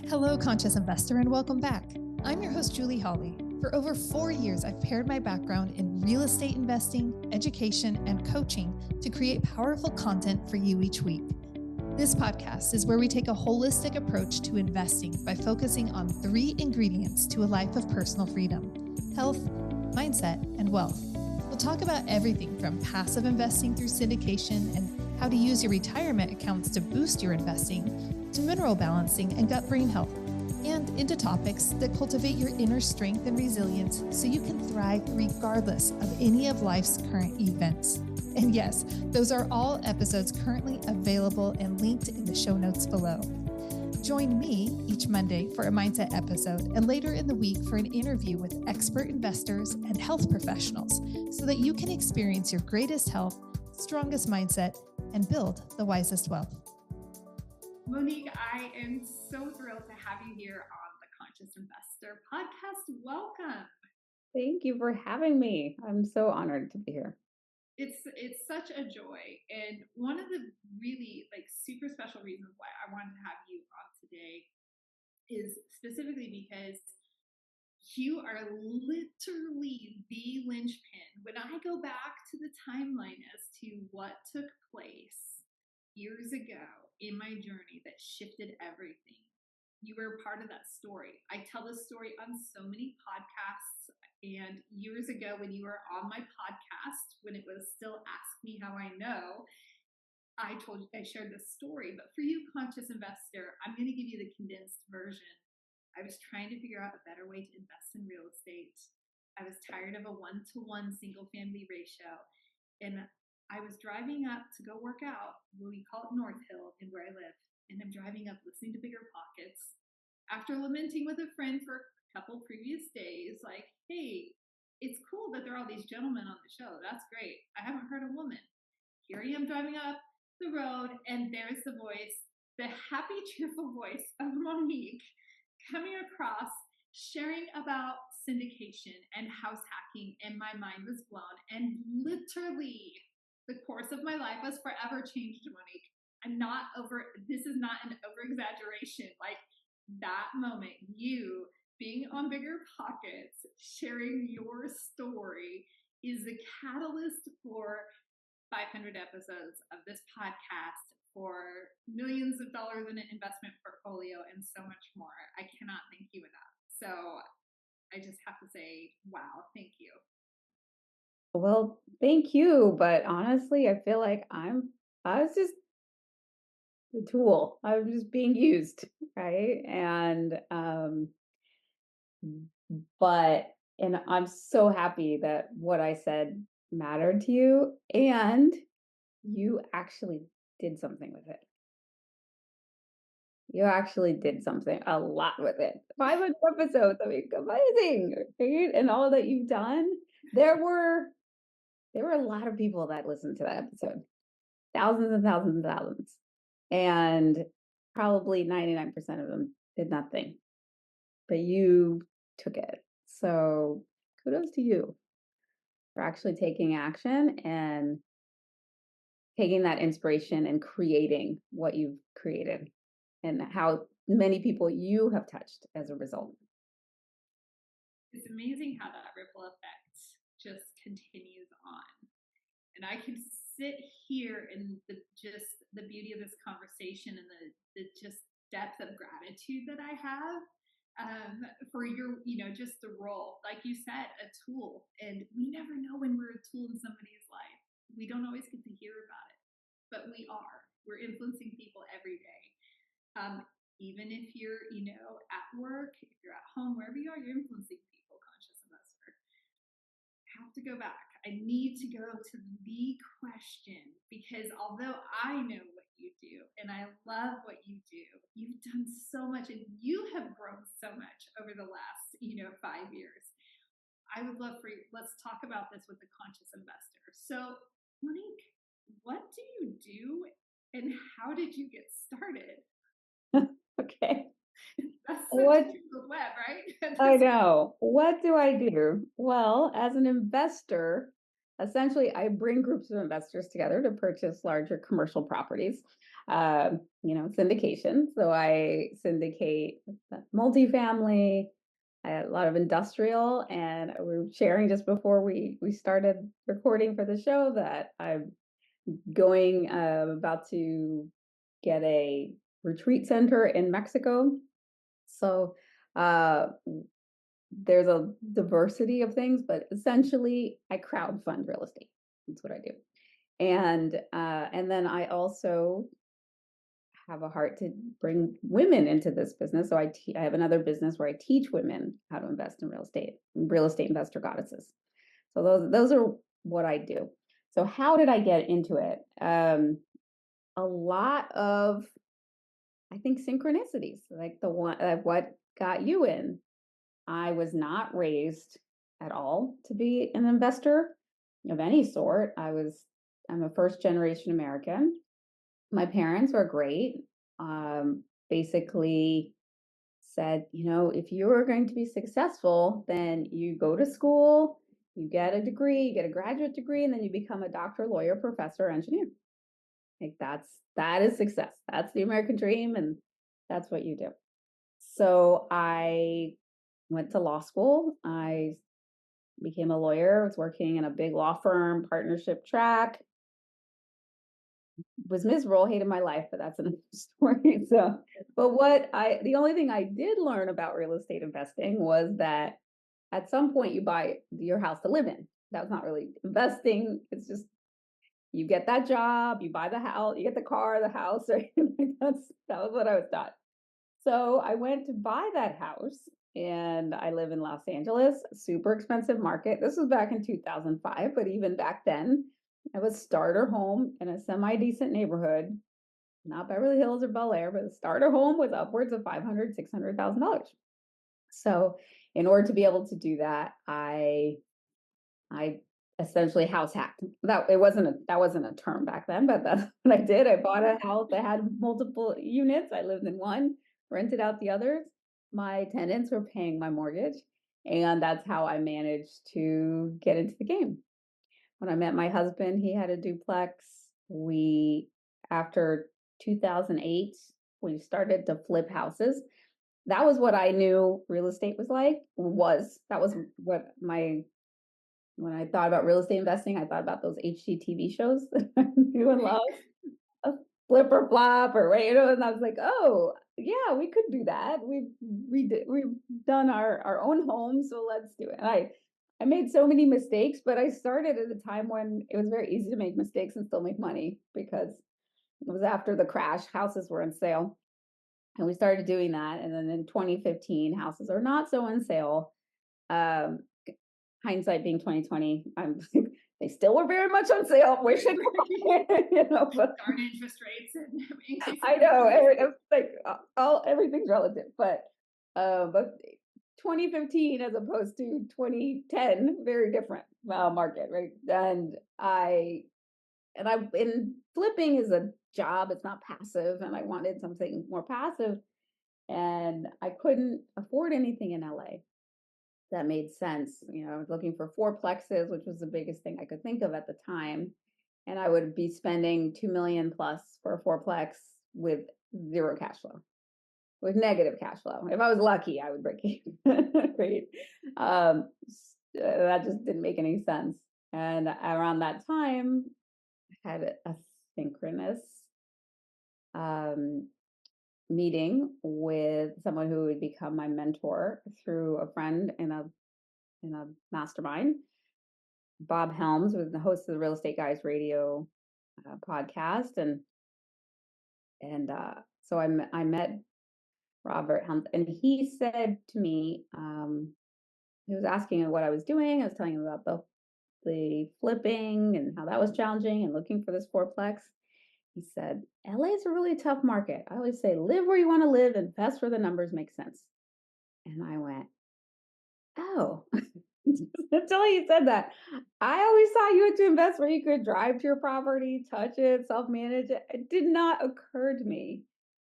Hello, conscious investor, and welcome back. I'm your host, Julie Hawley. For over 4 years, I've paired my background in real estate investing, education, and coaching to create powerful content for you each week. This podcast is where we take a holistic approach to investing by focusing on 3 ingredients to a life of personal freedom: health, mindset, and wealth. We'll talk about everything from passive investing through syndication and how to use your retirement accounts to boost your investing, to mineral balancing and gut-brain health, and into topics that cultivate your inner strength and resilience so you can thrive regardless of any of life's current events. And yes, those are all episodes currently available and linked in the show notes below. Join me each Monday for a mindset episode and later in the week for an interview with expert investors and health professionals so that you can experience your greatest health, strongest mindset, and build the wisest wealth. Monick, I am so thrilled to have you here on the Conscious Investor podcast. Welcome. Thank you for having me. I'm so honored to be here. It's such a joy. And one of the really super special reasons why I wanted to have you on today is specifically because you are literally the linchpin. When I go back to the timeline as to what took place years ago in my journey that shifted everything, you were part of that story. I tell this story on so many podcasts. And years ago, when you were on my podcast, when it was still Ask Me How I Know, I shared this story. But for you, conscious investor, I'm going to give you the condensed version. I was trying to figure out a better way to invest in real estate. I was tired of a 1-to-1 single family ratio. And I was driving up to go work out. We call it North Hill in where I live. And I'm driving up listening to Bigger Pockets. After lamenting with a friend for a couple previous days, like, hey, it's cool that there are all these gentlemen on the show. That's great. I haven't heard a woman. Here I am driving up the road, and there's the voice, the happy, cheerful voice of Monick coming across, sharing about syndication and house hacking, and my mind was blown. And literally, the course of my life was forever changed, Monick. This is not an over exaggeration. Like that moment, you being on Bigger Pockets, sharing your story is the catalyst for 500 episodes of this podcast, for millions of dollars in an investment portfolio, and so much more. I cannot thank you enough. So I just have to say, wow, thank you. Well, thank you. But honestly, I feel like I was just the tool. I was just being used, right? And I'm so happy that what I said mattered to you, and you actually did something with it. You actually did something a lot with it. 500 episodes. I mean, amazing, right? And all that you've done. There were a lot of people that listened to that episode, thousands and thousands and thousands, and probably 99% of them did nothing, but you took it. So kudos to you for actually taking action and taking that inspiration and creating what you've created, and how many people you have touched as a result. It's amazing how that ripple effect just continues on. And I can sit here in the beauty of this conversation and the just depth of gratitude that I have for your, just the role, like you said, a tool. And we never know when we're a tool in somebody's life. We don't always get to hear about it, but we are. We're influencing people every day. Even if you're, at work, if you're at home, wherever you are, you're influencing people, conscious investor. I have to go back. I need to go to the question, because although I know what you do and I love what you do, you've done so much and you have grown so much over the last, 5 years. I would love for you, let's talk about this with the conscious investor. So, Monick, what do you do and how did you get started? Okay. That's such a web, right? I know. What do I do? Well, as an investor, essentially, I bring groups of investors together to purchase larger commercial properties. syndication. So I syndicate multifamily, a lot of industrial, and we were sharing just before we started recording for the show that I'm going about to get a retreat center in Mexico. So there's a diversity of things, but essentially I crowdfund real estate. That's what I do. And then I also have a heart to bring women into this business. So I have another business where I teach women how to invest in real estate investor goddesses. So those are what I do. So how did I get into it? A lot of, I think, synchronicities, like the one, what got you in. I was not raised at all to be an investor of any sort. I'm a first generation American. My parents were great. Basically said, if you are going to be successful, then you go to school, you get a degree, you get a graduate degree, and then you become a doctor, lawyer, professor, engineer. Like that is success. That's the American dream, and that's what you do. So I went to law school. I became a lawyer. I was working in a big law firm, partnership track. Was miserable, hated my life, but that's another story. So, but the only thing I did learn about real estate investing was that at some point you buy your house to live in. That's not really investing. It's just you get that job, you buy the house, you get the car, the house, right? That was what I was taught. So I went to buy that house, and I live in Los Angeles, super expensive market. This was back in 2005, but even back then, I was starter home in a semi-decent neighborhood, not Beverly Hills or Bel Air, but a starter home was upwards of $500,000, $600,000. So in order to be able to do that, I essentially house hacked. That wasn't a term back then, but that's what I did. I bought a house that had multiple units. I lived in one, rented out the others. My tenants were paying my mortgage, and that's how I managed to get into the game. When I met my husband, he had a duplex. After 2008, we started to flip houses. That was what I knew real estate was like. That was what when I thought about real estate investing, I thought about those HGTV shows that I knew and loved, a flip or flop, or and I was like, oh yeah, we could do that. We've done our own home, so let's do it. And I made so many mistakes, but I started at a time when it was very easy to make mistakes and still make money, because it was after the crash. Houses were on sale, and we started doing that. And then in 2015, houses are not so on sale. Hindsight being 2020, they still were very much on sale. Wishing, but darn interest rates and I know, it's like everything's relative, but 2015 as opposed to 2010, very different market, right? And flipping is a job; it's not passive, and I wanted something more passive, and I couldn't afford anything in LA that made sense. I was looking for fourplexes, which was the biggest thing I could think of at the time. And I would be spending $2 million plus for a fourplex with zero cash flow, with negative cash flow. If I was lucky, I would break even. Right? That just didn't make any sense. And around that time, I had a synchronous meeting with someone who would become my mentor through a friend in a mastermind. Bob Helms was the host of the Real Estate Guys radio podcast, and so I met Robert Helms, and he said to me, he was asking what I was doing. I was telling him about the flipping and how that was challenging and looking for this fourplex. He said, LA is a really tough market. I always say, live where you want to live, invest where the numbers make sense. And I went, oh, until he said that. I always thought you had to invest where you could drive to your property, touch it, self-manage it. It did not occur to me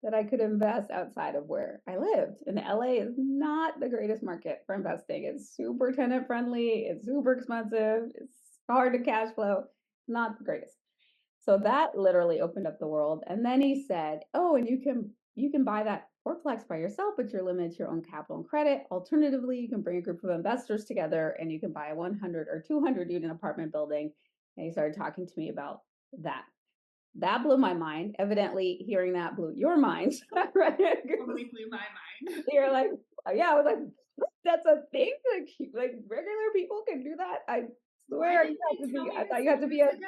that I could invest outside of where I lived. And LA is not the greatest market for investing. It's super tenant friendly. It's super expensive. It's hard to cash flow. Not the greatest. So that literally opened up the world. And then he said, "Oh, and you can buy that fourplex by yourself, but you're limited to your own capital and credit. Alternatively, you can bring a group of investors together and you can buy a 100 or 200 unit apartment building." And he started talking to me about that. That blew my mind. Evidently, hearing that blew your mind, right? Totally blew my mind. You're like, yeah, I was like, that's a thing. Like regular people can do that. I Why swear, didn't they tell me I this thought you had to be a years ago?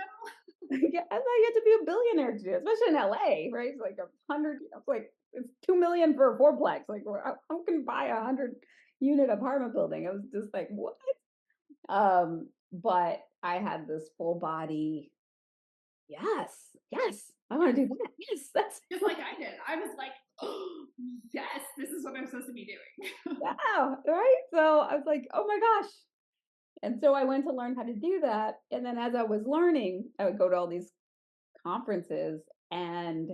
yeah, I thought you had to be a billionaire to do it, especially in LA, right? It's like 100, it's like it's 2 million for a fourplex. Like, how can you buy 100 unit apartment building? I was just like, what? But I had this full body, yes, I want to do that. Yes, that's Just like I did. I was like, oh, yes, this is what I'm supposed to be doing. wow, right? So I was like, oh my gosh. And so I went to learn how to do that. And then as I was learning, I would go to all these conferences and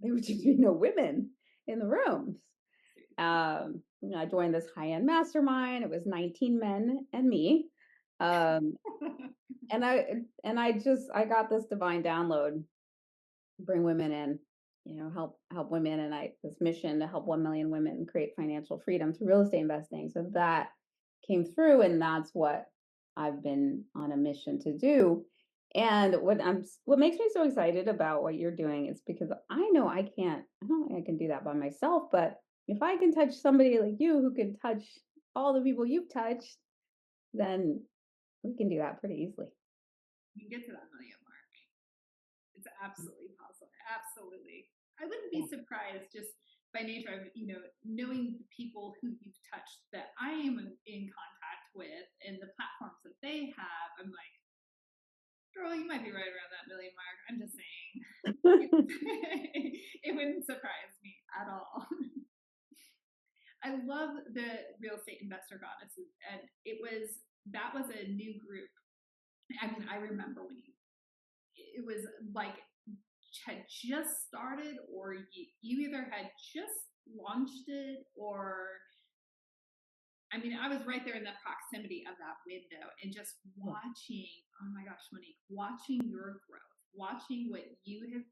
there would just be no women in the rooms. I joined this high-end mastermind. It was 19 men and me. Um, and I got this divine download, bring women in, help women. And this mission to help 1 million women create financial freedom through real estate investing. So that came through, and that's what I've been on a mission to do. And what makes me so excited about what you're doing is because I know I don't think I can do that by myself, but if I can touch somebody like you who can touch all the people you've touched, then we can do that pretty easily. You can get to that million mark. It's absolutely possible. Absolutely. I wouldn't be surprised just by nature of, knowing the people who you've touched that I am in contact with and the platforms that they have. I'm like, girl, you might be right around that million mark. I'm just saying. It wouldn't surprise me at all. I love the real estate investor goddesses, and that was a new group. I mean, I remember when it was like had just started, or you either had just launched it, or I mean, I was right there in the proximity of that window and just watching, oh my gosh, Monique, watching your growth, watching what you have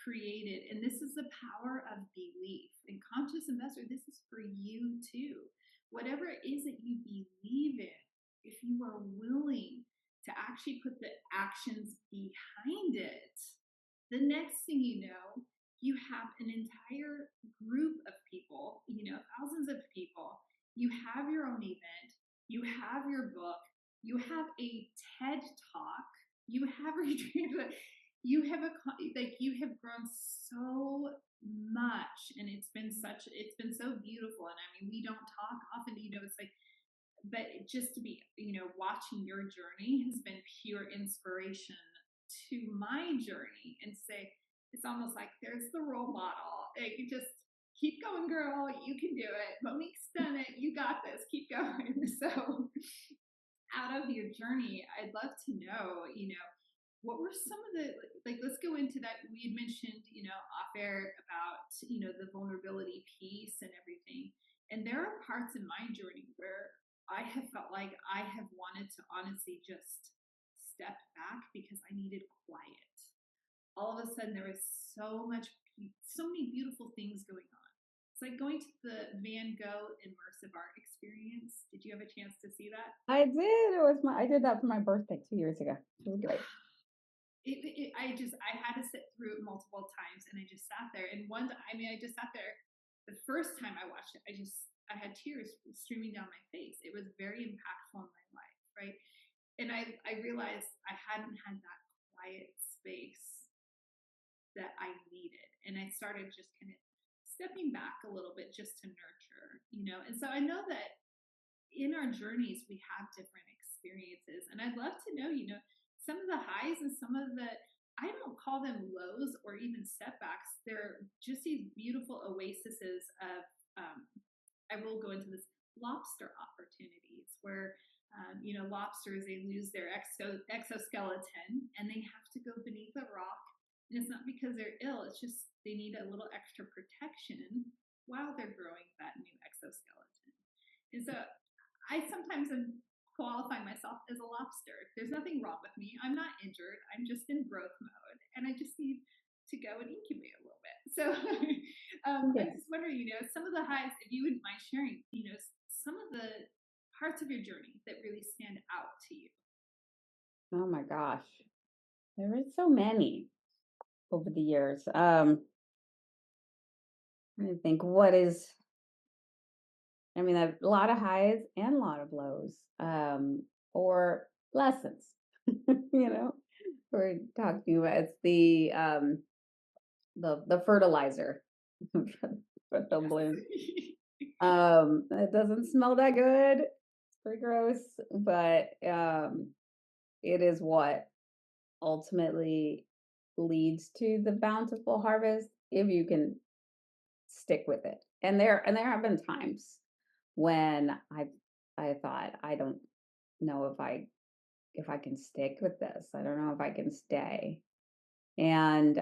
created. And this is the power of belief. And conscious investor, this is for you too. Whatever it is that you believe in, if you are willing to actually put the actions behind it, the next thing you know, you have an entire group of people, thousands of people. You have your own event, you have your book, you have a TED talk, you have you have you have grown so much, and it's been so beautiful. And I mean, we don't talk often, it's like, but just to be, watching your journey has been pure inspiration to my journey, and say, it's almost like there's the role model. Like, you just keep going, girl. You can do it. Monique's done it. You got this. Keep going. So, out of your journey, I'd love to know, what were some of the, like, let's go into that. We had mentioned, off air about, the vulnerability piece and everything. And there are parts in my journey where I have felt like I have wanted to honestly just step back because I needed quiet. All of a sudden, there was so many beautiful things going on. It's like going to the Van Gogh immersive art experience. Did you have a chance to see that? I did. I did that for my birthday 2 years ago. It was great. I had to sit through it multiple times, and I just sat there. And I just sat there. The first time I watched it, I had tears streaming down my face. It was very impactful in my life, right? And I realized I hadn't had that quiet space that I needed. And I started just kind of stepping back a little bit just to nurture, And so I know that in our journeys, we have different experiences. And I'd love to know, some of the highs and some of the, I don't call them lows or even setbacks. They're just these beautiful oases of, I will go into this, lobster opportunities where, lobsters, they lose their exoskeleton and they have to go beneath a rock. And it's not because they're ill, it's just they need a little extra protection while they're growing that new exoskeleton. And so I sometimes am qualifying myself as a lobster. There's There's nothing wrong with me. I'm not injured. I'm just in growth mode, and I just need to go and incubate a little bit. So I was Yeah. just wondering, some of the highs, if you wouldn't mind sharing, some of the parts of your journey that really stand out to you. Oh my gosh. There is so many over the years. I think I mean, a lot of highs and a lot of lows, or lessons, you know, we're talking about it's the fertilizer for the bloom. It doesn't smell that good. It's pretty gross, but it is what ultimately leads to the bountiful harvest if you can stick with it. And there have been times when I thought I don't know if I can stick with this. I don't know if I can stay. And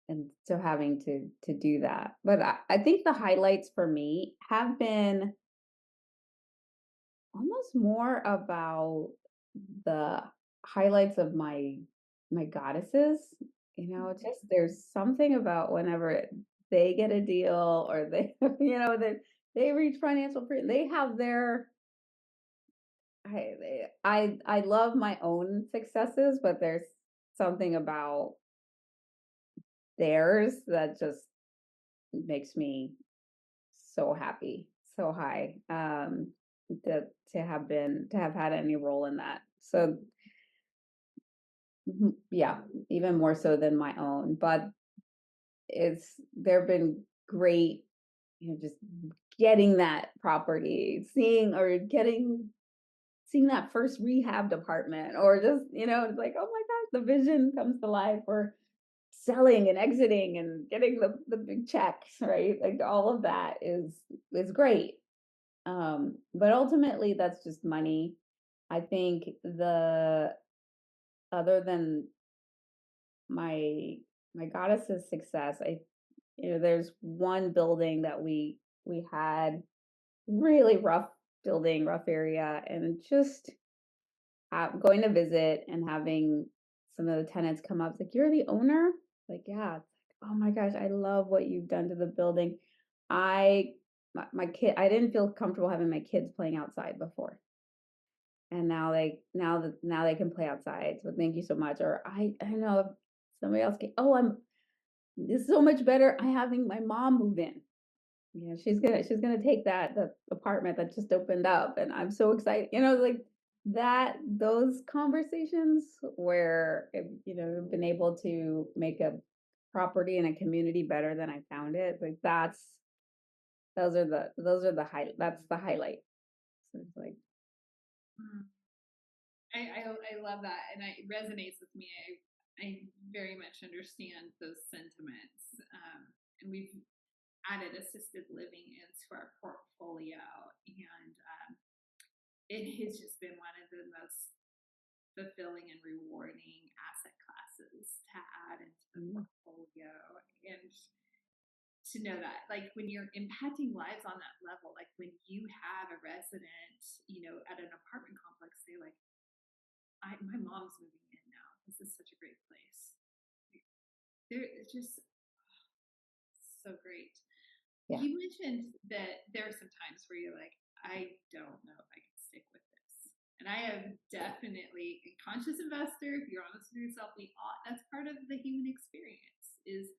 and so having to do that. But I think the highlights for me have been almost more about the highlights of my goddesses. Just there's something about whenever they get a deal or they, they reach financial freedom. They have their I love my own successes, but there's something about theirs that just makes me so happy, so high, to have had any role in that. So yeah, even more so than my own. But there've been great, just getting that property, seeing that first rehab department, or just, it's like, oh my gosh, the vision comes to life, or selling and exiting and getting the big checks, right? Like all of that is great. But ultimately that's just money. I think the other than my goddess's success, there's one building that we had really rough building, rough area, and just going to visit and having some of the tenants come up, it's like, you're the owner? Like, yeah. It's like, oh my gosh, I love what you've done to the building. I my kid, I didn't feel comfortable having my kids playing outside before. And now they can play outside. So thank you so much. Or I know if somebody else can, oh, this is so much better. I having my mom move in. She's gonna take the apartment that just opened up, and I'm so excited. Like that, those conversations where I've been able to make a property and a community better than I found it. Like those are the that's the highlight. So it's like, Mm. I love that, and it resonates with me. I very much understand those sentiments, and we've added assisted living into our portfolio, and it has just been one of the most fulfilling and rewarding asset classes to add into the portfolio. And to know that, like, when you're impacting lives on that level, like when you have a resident, at an apartment complex, say like, my mom's moving in now. This is such a great place. It's just so great. yeah. You mentioned that there are some times where you're like, I don't know if I can stick with this. And I have definitely a conscious investor. If you're honest with yourself, that's part of the human experience is,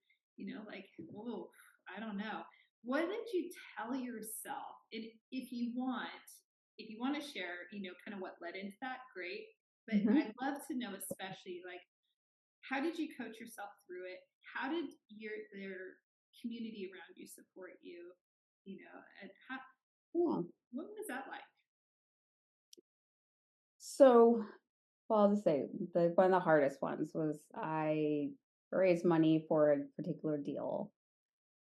like, oh, I don't know. What did you tell yourself? And if you want to share, kind of what led into that, great. But Mhm. I'd love to know, especially like, how did you coach yourself through it? How did their community around you support you? And Yeah. what was that like? So, well, I'll just say one of the hardest ones was I raised money for a particular deal.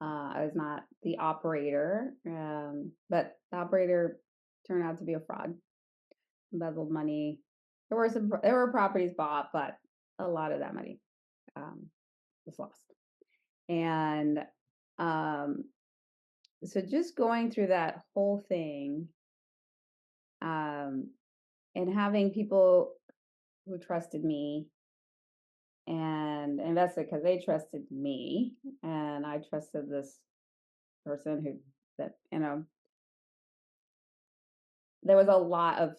I was not the operator, but the operator turned out to be a fraud, embezzled money. There were properties bought, but a lot of that money um, was lost. And um, so just going through that whole thing, um, and having people who trusted me and invested because they trusted me, and I trusted this person who that there was a lot of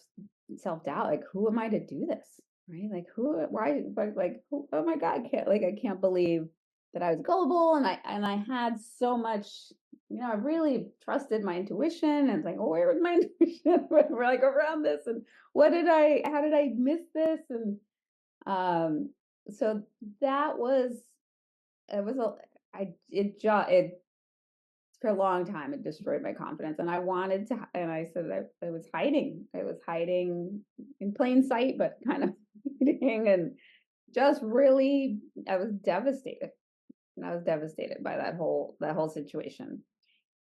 self-doubt, like, who am I to do this? Right? Like, why, like, who, oh my God, I can't believe that I was gullible, and I had so much, I really trusted my intuition, and it's like, oh, where was my intuition? We're like around this, and how did I miss this? And um, so that was, it was a, it for a long time, it destroyed my confidence, and I wanted to, and I said I was hiding. I was hiding in plain sight, but kind of hiding, and just really, I was devastated. And I was devastated by that whole situation.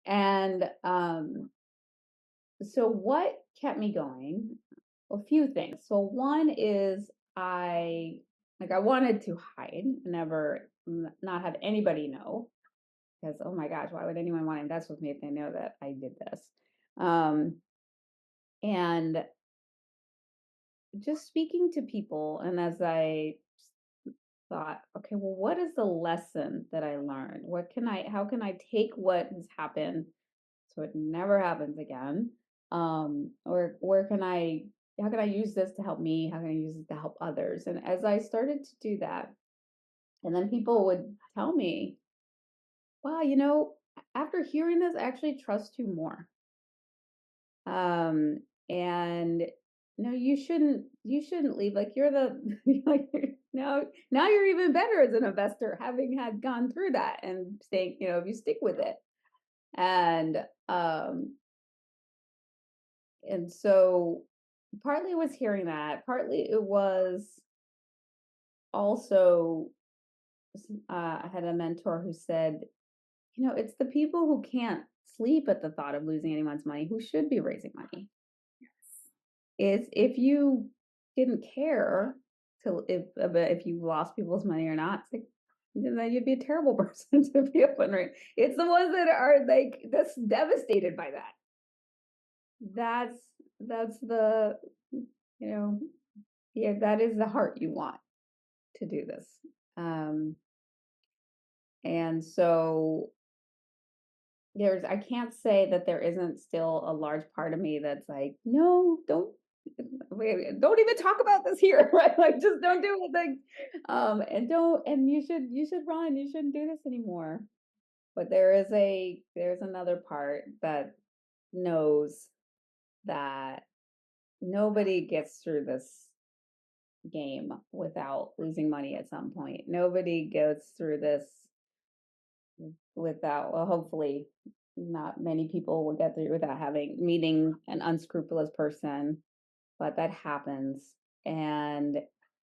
And so what kept me going? A few things. So one is I wanted to hide, never not have anybody know, because oh my gosh, why would anyone want to invest with me if they know that I did this? And just speaking to people, and as I thought, okay, well, what is the lesson that I learned? How can I take what has happened so it never happens again? Or how can I use this to help me? How can I use it to help others? And as I started to do that, and then people would tell me, wow, after hearing this, I actually trust you more. And no, you shouldn't leave. Like, you're the like, now you're even better as an investor, having had gone through that and staying, if you stick with it. And and so partly it was hearing that, partly it was also, I had a mentor who said, it's the people who can't sleep at the thought of losing anyone's money who should be raising money. Is if you didn't care if you lost people's money or not, it's like, then you'd be a terrible person to be a fundraiser. It's the ones that are like that's devastated by that. That's the yeah, that is the heart you want to do this. And so I can't say that there isn't still a large part of me that's like, no, don't even talk about this here, right? Like, just don't do it. Like, and you should run. You shouldn't do this anymore. But there's another part that knows that nobody gets through this game without losing money at some point. Nobody goes through this without, well, hopefully not many people will get through without meeting an unscrupulous person, but that happens. And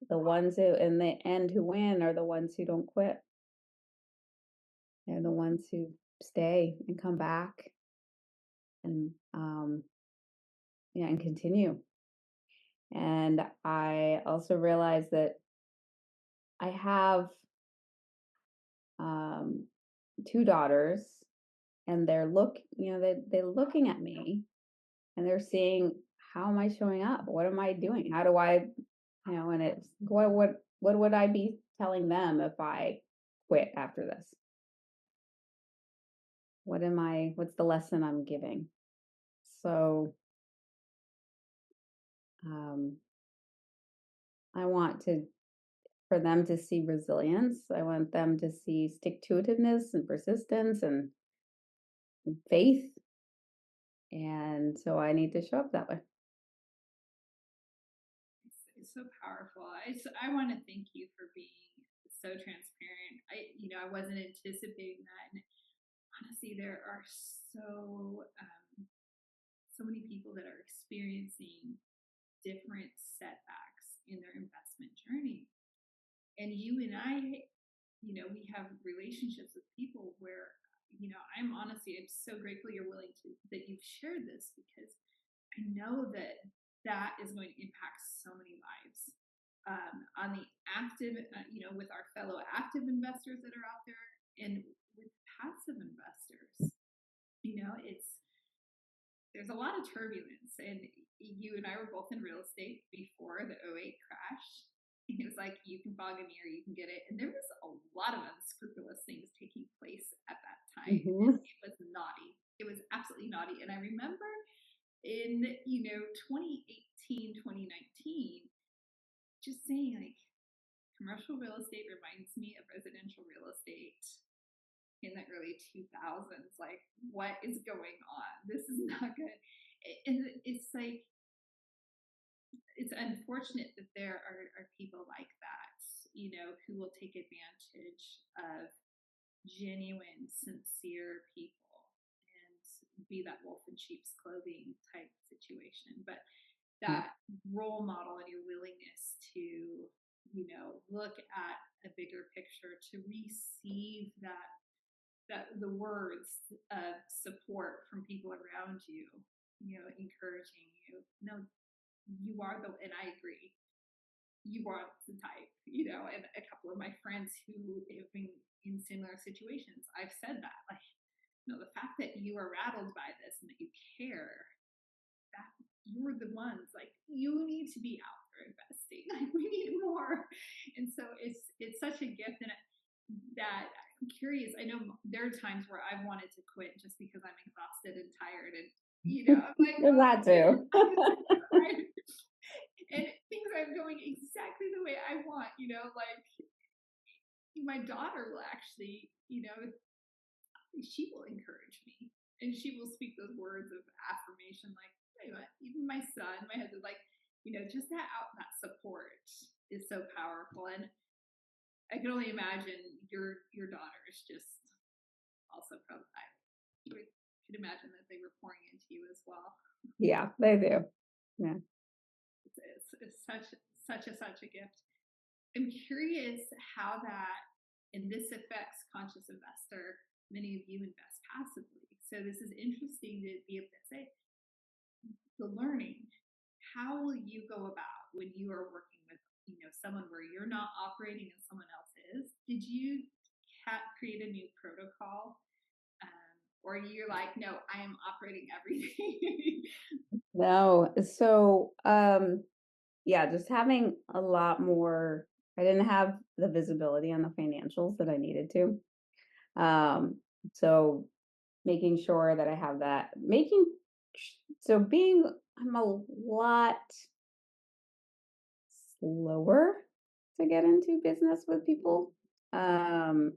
the ones who in the end who win are the ones who don't quit. They're the ones who stay and come back and and continue. And I also realized that I have two daughters, and they're looking at me, and they're seeing, how am I showing up? What am I doing? How do I, and it's what would I be telling them if I quit after this? What's the lesson I'm giving? So I want for them to see resilience. I want them to see stick-to-itiveness and persistence and faith. And so I need to show up that way. It's so powerful. I want to thank you for being so transparent. I wasn't anticipating that. And honestly, there are so many people that are experiencing different setbacks in their investment journey. And you and I, we have relationships with people where, I'm so grateful that you've shared this, because I know that is going to impact so many lives. On the active, with our fellow active investors that are out there, and with passive investors, there's a lot of turbulence, and you and I were both in real estate before the '08 crash. And it was like, you can fog a mirror, you can get it. And there was a lot of unscrupulous things taking place at that time. Mhm. It was naughty. It was absolutely naughty. And I remember in, 2018, 2019, just saying like, commercial real estate reminds me of residential real estate in the early 2000s. Like, what is going on? This is not good. And it's like, it's unfortunate that there are people like that, who will take advantage of genuine, sincere people and be that wolf in sheep's clothing type situation. But that role model and your willingness to, look at a bigger picture, to receive that the words of support from people around you, encouraging you. No, you are and I agree, you are the type, and a couple of my friends who have been in similar situations, I've said that, like, the fact that you are rattled by this and that you care, that you're the ones, like, you need to be out there investing. Like, we need more. And so it's such a gift. And that I'm curious, I know there are times where I've wanted to quit just because I'm exhausted and tired, and I'm like, There's that too. and things aren't going exactly the way I want, like my daughter will actually, she will encourage me and she will speak those words of affirmation, like, hey, even my son, my husband, like, just that support is so powerful. And I can only imagine your daughter is just also probably, I could imagine that they were pouring into you as well. Yeah, they do. Yeah. It's such a gift. I'm curious how that, and this affects Conscious Investor. Many of you invest passively. So this is interesting to be able to say, the learning, how will you go about when you are working with, someone where you're not operating and someone else is? Did you create a new protocol? Or you're like, no, I am operating everything? No. So, yeah, just having a lot more. I didn't have the visibility on the financials that I needed to. So making sure that I have that, I'm a lot slower to get into business with people. And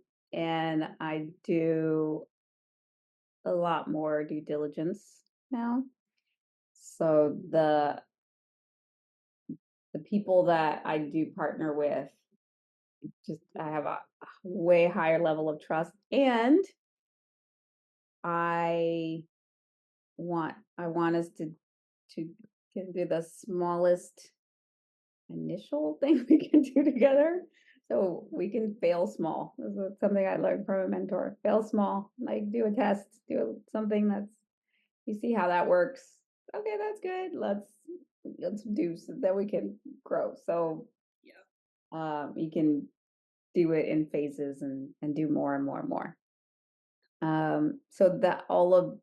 I do a lot more due diligence now. So the people that I do partner with, just I have a way higher level of trust, and I want us to can do the smallest initial thing we can do together, so we can fail small. This is something I learned from a mentor. Fail small, like do a test, do something that's, you see how that works. Okay, that's good. Let's do so that we can grow. So Yeah. You can do it in phases and do more and more and more. So that all of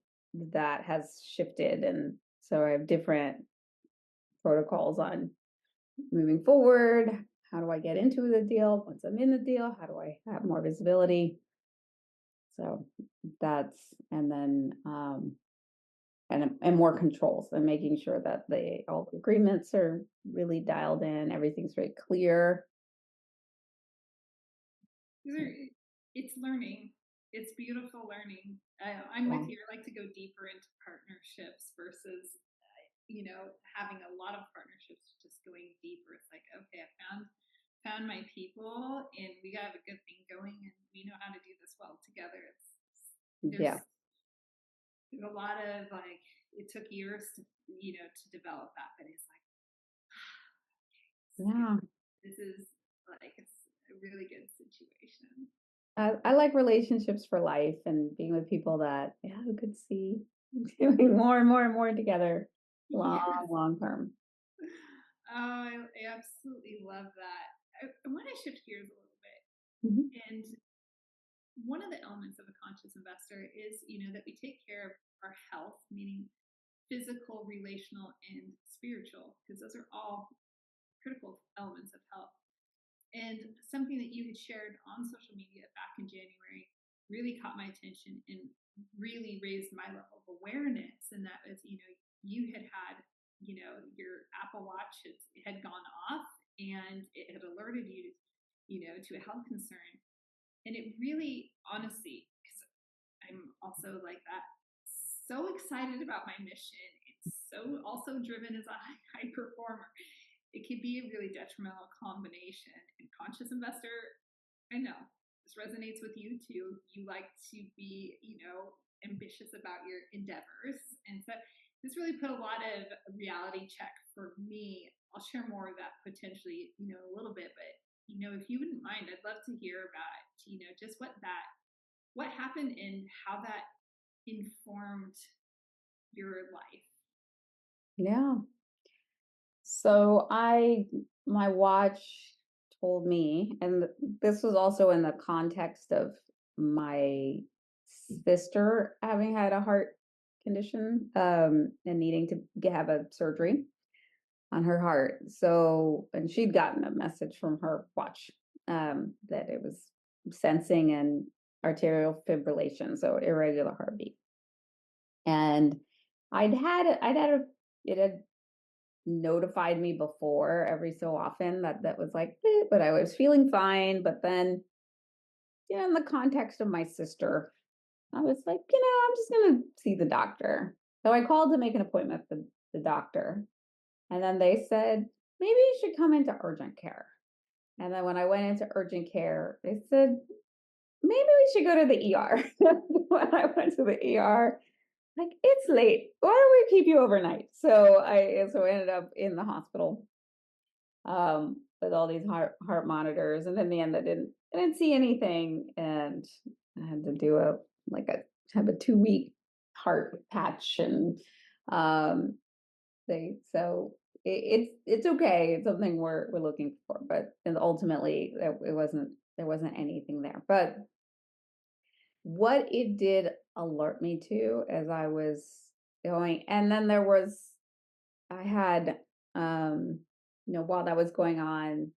that has shifted, and so I have different protocols on moving forward. How do I get into the deal? Once I'm in the deal, how do I have more visibility? So that's, and then and more controls, and making sure that all the agreements are really dialed in, everything's very clear. It's learning. It's beautiful learning. I'm with you. I like to go deeper into partnerships versus, having a lot of partnerships, just going deeper. It's like, okay, I found my people, and we got a good thing going, and we know how to do this well together. There's a lot of, like, it took years to develop that, but it's like, this is like, it's a really good situation. I like relationships for life, and being with people that we could see doing more and more and more together, long term. Oh, I absolutely love that. I want to shift gears a little bit. Mm-hmm. And one of the elements of a conscious investor is, that we take care of our health, meaning physical, relational, and spiritual, because those are all critical elements of health. And something that you had shared on social media back in January really caught my attention and really raised my level of awareness. And that was, you had your Apple Watch had gone off and it had alerted you, to a health concern. And it really, honestly, because I'm also like that, so excited about my mission. It's so also driven as a high performer. It could be a really detrimental combination. And conscious investor, I know this resonates with you too. You like to be, ambitious about your endeavors. And so this really put a lot of reality check for me. I'll share more of that potentially, a little bit, but if you wouldn't mind, I'd love to hear about, just what happened and how that informed your life. Yeah. So my watch told me, and this was also in the context of my sister having had a heart condition, and needing to have a surgery on her heart. So, and she'd gotten a message from her watch, that it was sensing an arterial fibrillation, so irregular heartbeat. And it had notified me before every so often that was like, but I was feeling fine. But then, in the context of my sister, I was like, I'm just going to see the doctor. So I called to make an appointment with the doctor. And then they said, maybe you should come into urgent care. And then when I went into urgent care, they said, maybe we should go to the ER. When I went to the ER, like, it's late. Why don't we keep you overnight? So I ended up in the hospital, with all these heart monitors, and in the end, I didn't see anything, and I had to do have a 2-week heart patch, and it's okay. It's something we're looking for, but ultimately there wasn't anything there. But what it did alert me to as I was going, and then I had, while that was going on,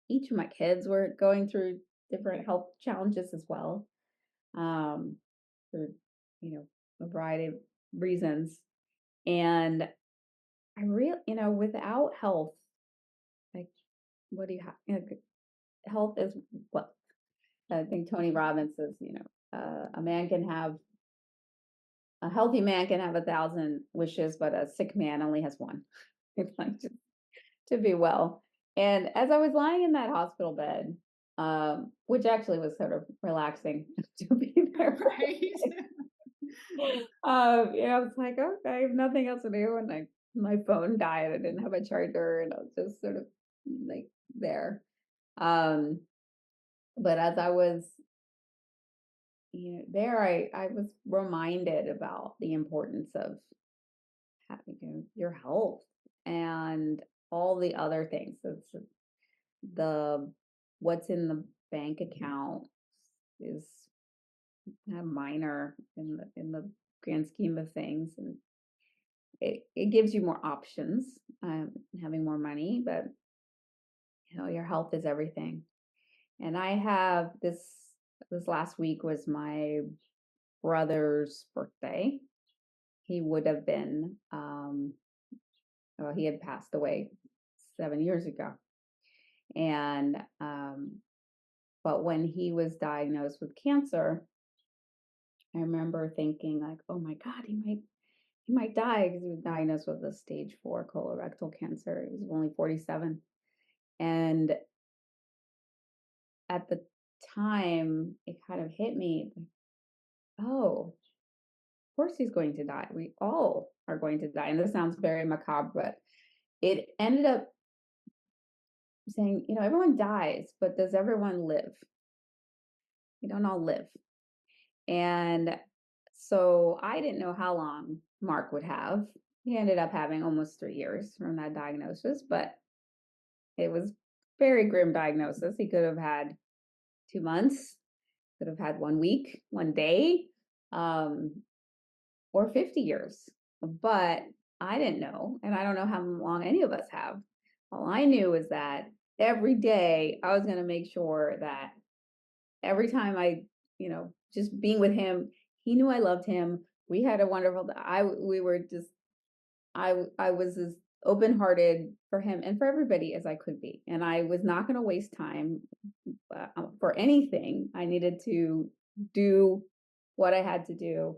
each of my kids were going through different health challenges as well, for, a variety of reasons. And I really, without health, like, what do you have? Health is what I think Tony Robbins says, a healthy man can have 1,000 wishes, but a sick man only has one. It's like to be well. And as I was lying in that hospital bed, which actually was sort of relaxing to be there, Right. I was like, okay, I have nothing else to do, and my phone died. I didn't have a charger, and I was just sort of like there. But as I was, there, I was reminded about the importance of having your health and all the other things. It's what's in the bank account is minor in the grand scheme of things, and it gives you more options, having more money, but your health is everything. And I have this last week was my brother's birthday. He would have been, well, he had passed away 7 years ago. And, but when he was diagnosed with cancer, I remember thinking like, oh my God, he might die, because he was diagnosed with a stage 4 colorectal cancer. He was only 47. And at the time, it kind of hit me, like, oh, of course he's going to die. We all are going to die. And this sounds very macabre, but it ended up saying, everyone dies, but does everyone live? We don't all live. And so I didn't know how long Mark would have. He ended up having almost 3 years from that diagnosis, but it was very grim diagnosis. He could have had 2 months, could have had 1 week, 1 day, or 50 years. But I didn't know, and I don't know how long any of us have. All I knew is that every day I was going to make sure that every time just being with him, he knew I loved him. We had a wonderful, we were just, I was as open-hearted for him and for everybody as I could be. And I was not going to waste time for anything. I needed to do what I had to do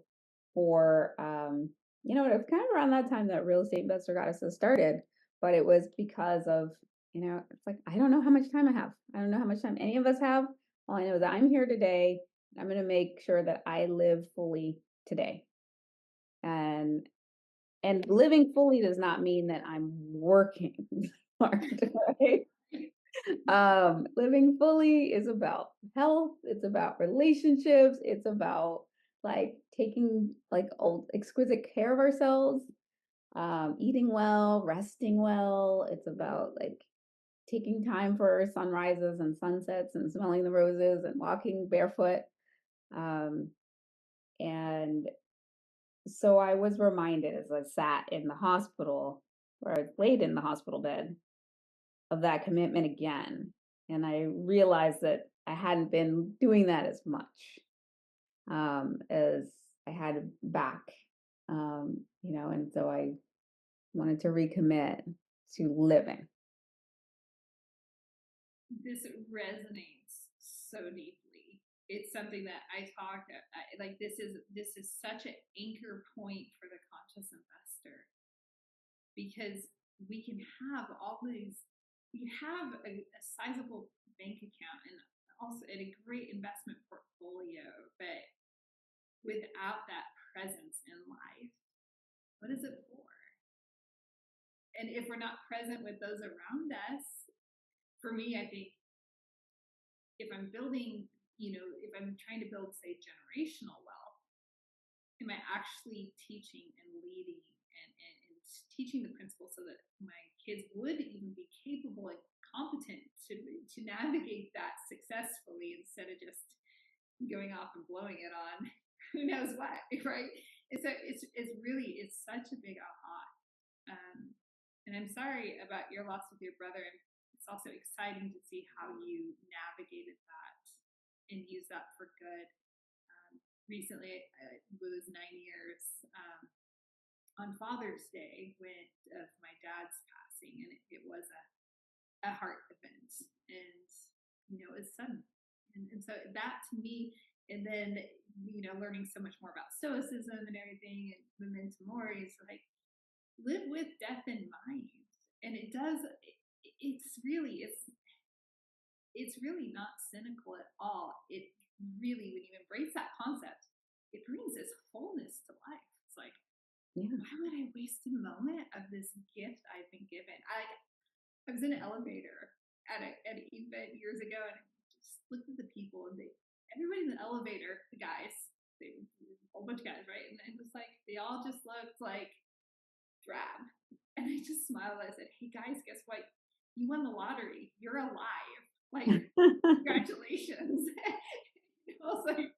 for, it was kind of around that time that Real Estate Investor Goddess started, but it was because of, it's like, I don't know how much time I have. I don't know how much time any of us have. All I know is that I'm here today. I'm going to make sure that I live fully today. And living fully does not mean that I'm working hard, right? Living fully is about health. It's about relationships. It's about like taking like old exquisite care of ourselves, eating well, resting well. It's about like taking time for sunrises and sunsets and smelling the roses and walking barefoot. And so I was reminded as I sat in the hospital, or I laid in the hospital bed, of that commitment again. And I realized that I hadn't been doing that as much as I had back, and so I wanted to recommit to living. This resonates so deeply. It's something that I talk like. This is such an anchor point for the conscious investor, because we can have all these. We have a sizable bank account and also a great investment portfolio, but without that presence in life, what is it for? And if we're not present with those around us, for me, I think if I'm building, if I'm trying to build, say, generational wealth, am I actually teaching and leading and teaching the principles so that my kids would even be capable and competent to navigate that successfully, instead of just going off and blowing it on who knows what, right? And so it's such a big aha. And I'm sorry about your loss with your brother. And it's also exciting to see how you navigated that and use that for good. Recently, it was 9 years on Father's Day of my dad's passing, and it was a heart event, and it was sudden, and so that to me, and then learning so much more about stoicism and everything, and memento mori, is like, live with death in mind. And it's really not cynical at all. It really, when you embrace that concept, it brings this wholeness to life. It's like, why would I waste a moment of this gift I've been given? I was in an elevator at an event years ago, and I just looked at the people, and everybody in the elevator, the guys, a whole bunch of guys, right? And it was like, they all just looked like drab. And I just smiled. I said, hey guys, guess what? You won the lottery. You're alive. Like, congratulations. I was like,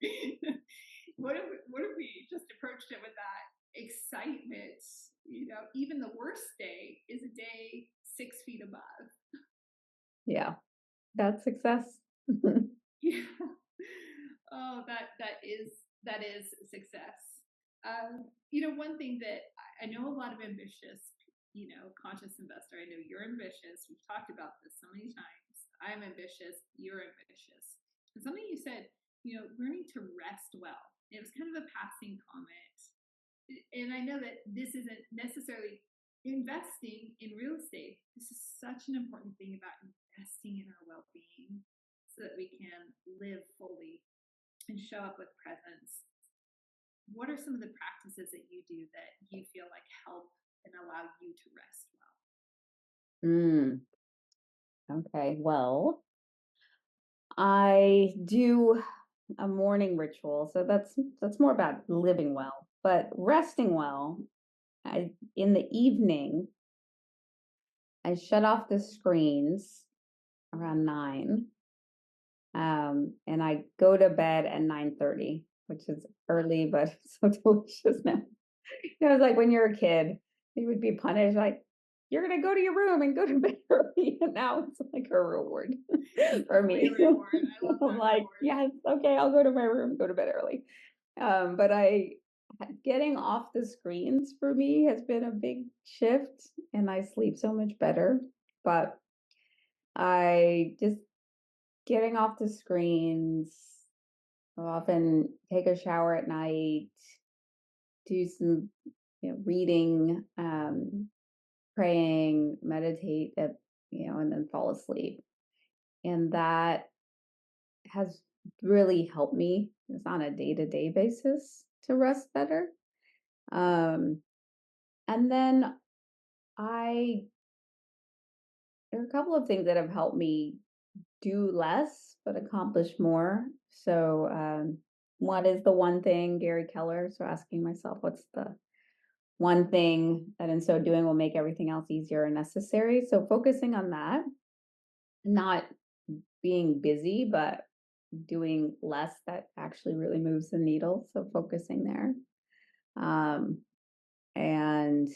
what if we just approached it with that excitement? Even the worst day is a day 6 feet above. Yeah, that's success. Yeah. Oh, that is success. One thing that I know, a lot of ambitious, conscious investor. I know you're ambitious. We've talked about this so many times. I'm ambitious. You're ambitious. And something you said, learning to rest well. It was kind of a passing comment. And I know that this isn't necessarily investing in real estate. This is such an important thing about investing in our well-being, so that we can live fully and show up with presence. What are some of the practices that you do that you feel like help and allow you to rest well? Okay, well, I do a morning ritual, so that's more about living well, but resting well. In the evening, I shut off the screens around 9, and I go to bed at 9:30, which is early, but so delicious now. It was like when you're a kid, you would be punished, like, you're gonna go to your room and go to bed early. And now it's like a reward It's for definitely a me. reward. I love I'm that like, reward. yes, okay, I'll go to my room, go to bed early. But getting off the screens for me has been a big shift, and I sleep so much better. But I just getting off the screens, I'll often take a shower at night, do some reading, praying, meditate, and then fall asleep. And that has really helped me. It's on a day-to-day basis to rest better. Um, and then I there are a couple of things that have helped me do less but accomplish more. So one is the one thing, Gary Keller. So asking myself, what's the one thing that in so doing will make everything else easier and necessary? So focusing on that, not being busy, but doing less that actually really moves the needle. So focusing there. And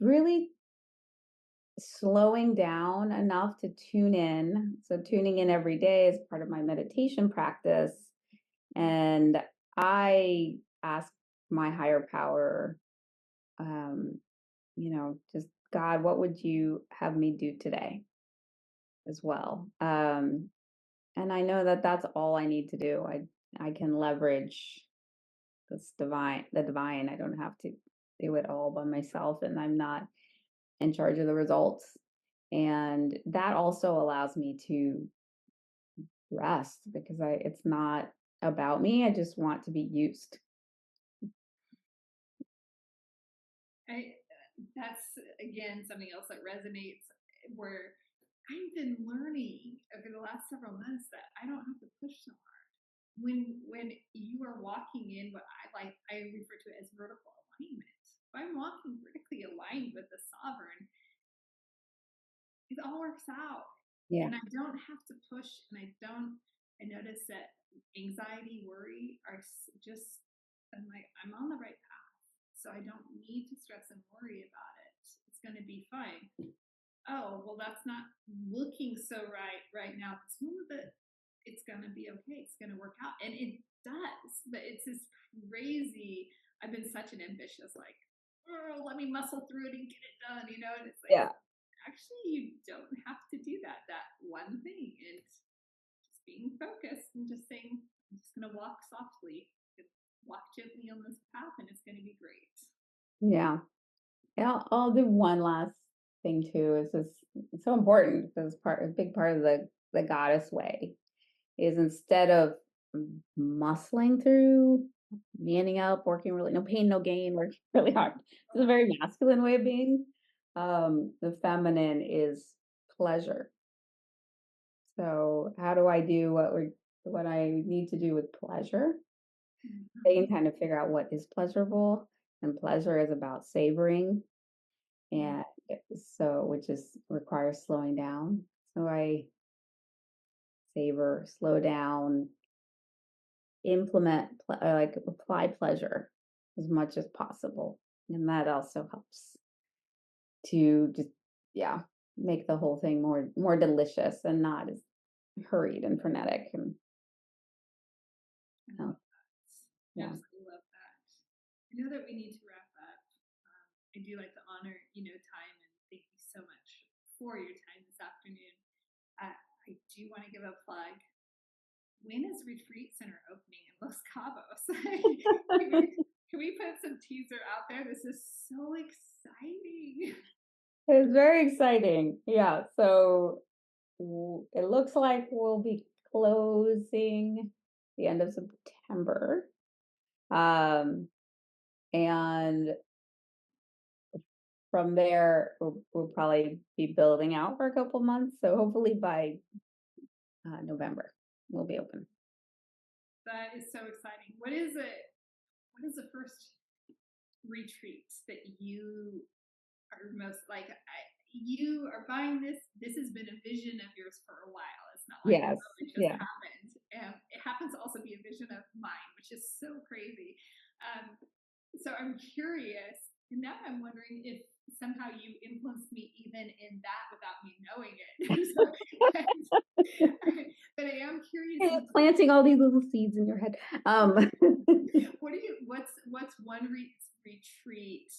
really slowing down enough to tune in. So tuning in every day is part of my meditation practice. And I ask my higher power, just God, what would you have me do today as well? And I know that that's all I need to do. I can leverage the divine. I don't have to do it all by myself, and I'm not in charge of the results. And that also allows me to rest because it's not about me. I just want to be used. That's again something else that resonates where I've been learning over the last several months that I don't have to push so hard. When you are walking in what I refer to as vertical alignment. If I'm walking vertically aligned with the sovereign, it all works out. Yeah. And I don't have to push, and I notice that anxiety, worry are just, I'm like, I'm on the right path. So I don't need to stress and worry about it. It's going to be fine. Oh, well, that's not looking so right now. This moment, but it's going to be okay. It's going to work out. And it does. But it's this crazy. I've been such an ambitious, like, oh, let me muscle through it and get it done, And it's like, Yeah. actually, you don't have to do that one thing. And just being focused and just saying, I'm just going to walk softly, walk gently on this path, and it's going to be great. Yeah. I'll do one last thing too. It's so important because a big part of the goddess way is instead of muscling through, manning up, working really no pain, no gain, working really hard. It's a very masculine way of being. The feminine is pleasure. So how do I do what I need to do with pleasure? They can kind of figure out what is pleasurable, and pleasure is about savoring, and which requires slowing down. So I savor, slow down, apply pleasure as much as possible, and that also helps to just make the whole thing more delicious and not as hurried and frenetic. And yeah. Absolutely love that. I know that we need to wrap up. I do like to honor, time, and thank you so much for your time this afternoon. I do want to give a plug. When is Retreat Center opening in Los Cabos? Can we put some teaser out there? This is so exciting. It's very exciting. Yeah. So it looks like we'll be closing the end of September. And from there, we'll probably be building out for a couple months. So hopefully by November, we'll be open. That is so exciting. What is the first retreat that you are most like? You are buying this. This has been a vision of yours for a while. It's not like Yes. it just happened. And it happens to also be a vision of mine, which is so crazy. So I'm curious, and now I'm wondering if somehow you influenced me even in that without me knowing it. But I am curious. Planting all these little seeds in your head. What's one retreat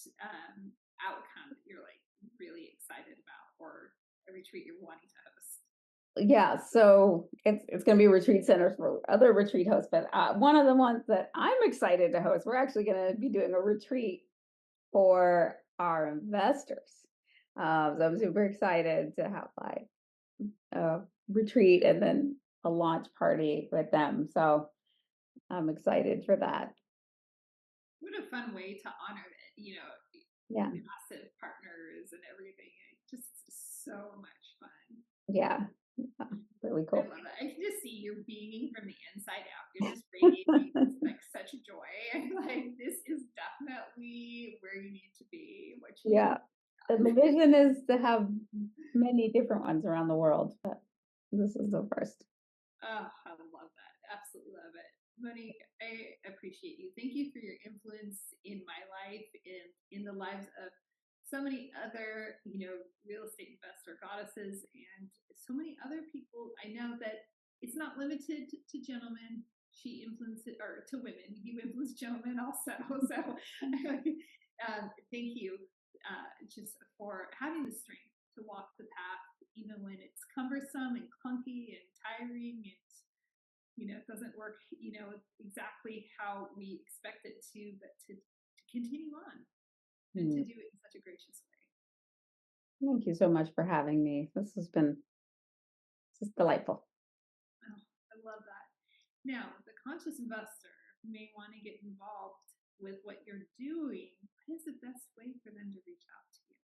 outcome that you're like really excited about, or a retreat you're wanting to host? Yeah, so it's going to be retreat centers for other retreat hosts, but one of the ones that I'm excited to host, we're actually going to be doing a retreat for our investors. So I'm super excited to have like a retreat and then a launch party with them. So I'm excited for that. What a fun way to honor it, massive partners and everything. Just so much fun. Yeah. Really cool. I love it. I can just see you're beaming from the inside out. You're just radiating like such joy. Like, this is definitely where you need to be. And the vision is to have many different ones around the world, but this is the first. Oh, I love that. Absolutely love it. Monick, I appreciate you. Thank you for your influence in my life and in the lives of so many other, real estate investor goddesses and so many other people. I know that it's not limited to gentlemen. She influences, or to women. You influence gentlemen also. So thank you just for having the strength to walk the path, even when it's cumbersome and clunky and tiring and, it doesn't work, exactly how we expect it to, but to continue on. And to do it in such a gracious way. Thank you so much for having me. This has been just delightful. Oh, I love that. Now, the conscious investor may want to get involved with what you're doing. What is the best way for them to reach out to you?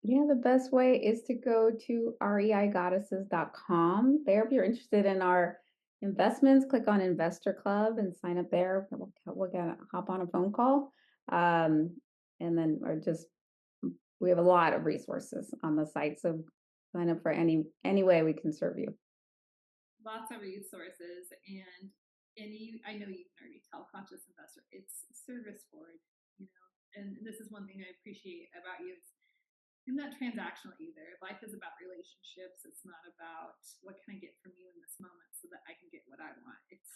Yeah, the best way is to go to reigoddesses.com. There, if you're interested in our investments, click on Investor Club and sign up there. We're going to hop on a phone call. And then we have a lot of resources on the site. So sign up for any way we can serve you. Lots of resources. And I know you can already tell Conscious Investor, it's service forward, and this is one thing I appreciate about you. I'm not transactional either. Life is about relationships. It's not about what can I get from you in this moment so that I can get what I want. It's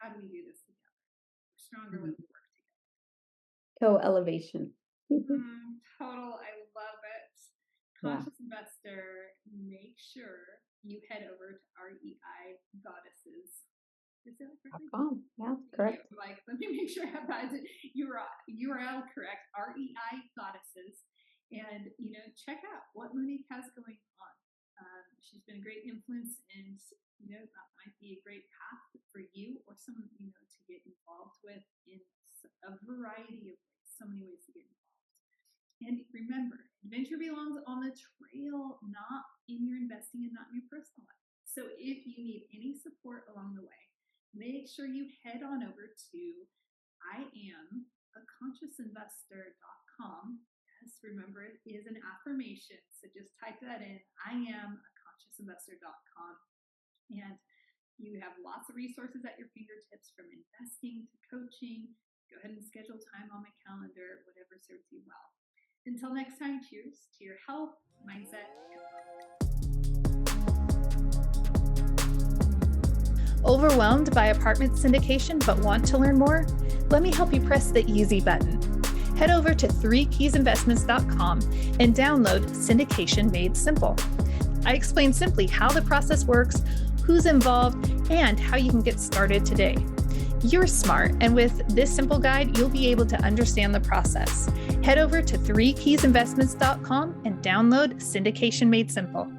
how do we do this together? We're stronger when we work together. Co-elevation. Total. I love it. Conscious Investor, make sure you head over to REI Goddesses. Is that correct? Yeah, correct. Let me make sure I have that URL correct. REI Goddesses. And, check out what Monick has going on. She's been a great influence, and, that might be a great path for you or someone, to get involved with in a variety of ways, so many ways to get involved. And remember, adventure belongs on the trail, not in your investing and not in your personal life. So if you need any support along the way, make sure you head on over to IamAConsciousinvestor.com. Yes, remember, it is an affirmation. So just type that in, IamAConsciousinvestor.com. And you have lots of resources at your fingertips, from investing to coaching. Go ahead and schedule time on my calendar, whatever serves you well. Until next time, cheers to your health, mindset, and wealth. Overwhelmed by apartment syndication but want to learn more? Let me help you press the easy button. Head over to 3keysinvestments.com and download Syndication Made Simple. I explain simply how the process works, who's involved, and how you can get started today. You're smart, and with this simple guide, you'll be able to understand the process. Head over to 3keysinvestments.com and download Syndication Made Simple.